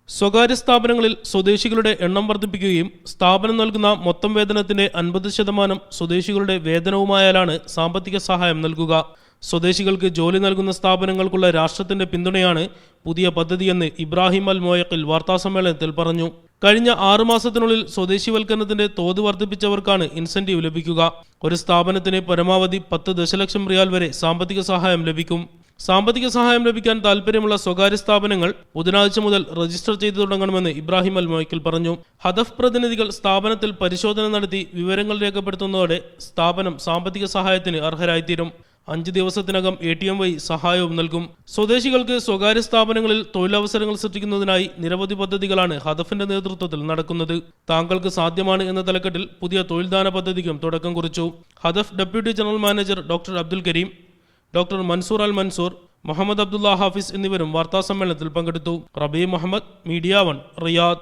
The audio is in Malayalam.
സ്വകാര്യ സ്ഥാപനങ്ങളിൽ സ്വദേശികളുടെ എണ്ണം വർദ്ധിപ്പിക്കുകയും സ്ഥാപനം നൽകുന്ന മൊത്തം വേതനത്തിന്റെ 50% സ്വദേശികളുടെ വേതനവുമായാലാണ് സാമ്പത്തിക സഹായം നൽകുക. സ്വദേശികൾക്ക് ജോലി നൽകുന്ന സ്ഥാപനങ്ങൾക്കുള്ള രാഷ്ട്രത്തിന്റെ പിന്തുണയാണ് പുതിയ പദ്ധതിയെന്ന് ഇബ്രാഹിം അൽ മോയക്കിൽ വാർത്താസമ്മേളനത്തിൽ പറഞ്ഞു. കഴിഞ്ഞ 6 മാസത്തിനുള്ളിൽ സ്വദേശിവൽക്കരണത്തിന്റെ തോത് വർദ്ധിപ്പിച്ചവർക്കാണ് ഇൻസെന്റീവ് ലഭിക്കുക. ഒരു സ്ഥാപനത്തിന് പരമാവധി 10 ദശലക്ഷം റിയാൽ വരെ സാമ്പത്തിക സഹായം ലഭിക്കും. സാമ്പത്തിക സഹായം ലഭിക്കാൻ താൽപ്പര്യമുള്ള സ്വകാര്യ സ്ഥാപനങ്ങൾ ബുധനാഴ്ച മുതൽ രജിസ്റ്റർ ചെയ്തു തുടങ്ങണമെന്ന് ഇബ്രാഹിം അൽ മോയക്കിൽ പറഞ്ഞു. ഹദഫ് പ്രതിനിധികൾ സ്ഥാപനത്തിൽ പരിശോധന നടത്തി വിവരങ്ങൾ രേഖപ്പെടുത്തുന്നതോടെ സ്ഥാപനം സാമ്പത്തിക സഹായത്തിന് അർഹരായിത്തീരും. 5 ദിവസത്തിനകം ATM വഴി സഹായവും നൽകും. സ്വദേശികൾക്ക് സ്വകാര്യ സ്ഥാപനങ്ങളിൽ തൊഴിലവസരങ്ങൾ സൃഷ്ടിക്കുന്നതിനായി നിരവധി പദ്ധതികളാണ് ഹദഫിന്റെ നേതൃത്വത്തിൽ നടക്കുന്നത്. താങ്കൾക്ക് സാധ്യമാണ് എന്ന തലക്കെട്ടിൽ പുതിയ തൊഴിൽദാന പദ്ധതിക്കും തുടക്കം കുറിച്ചു. Hadaf deputy general manager doctor Abdul Karim, doctor Mansoor Al Mansoor, Muhammad Abdulla Hafiz എന്നിവരും വാർത്താസമ്മേളനത്തിൽ പങ്കെടുത്തു. Rabee Muhammad, media 1, Riyadh.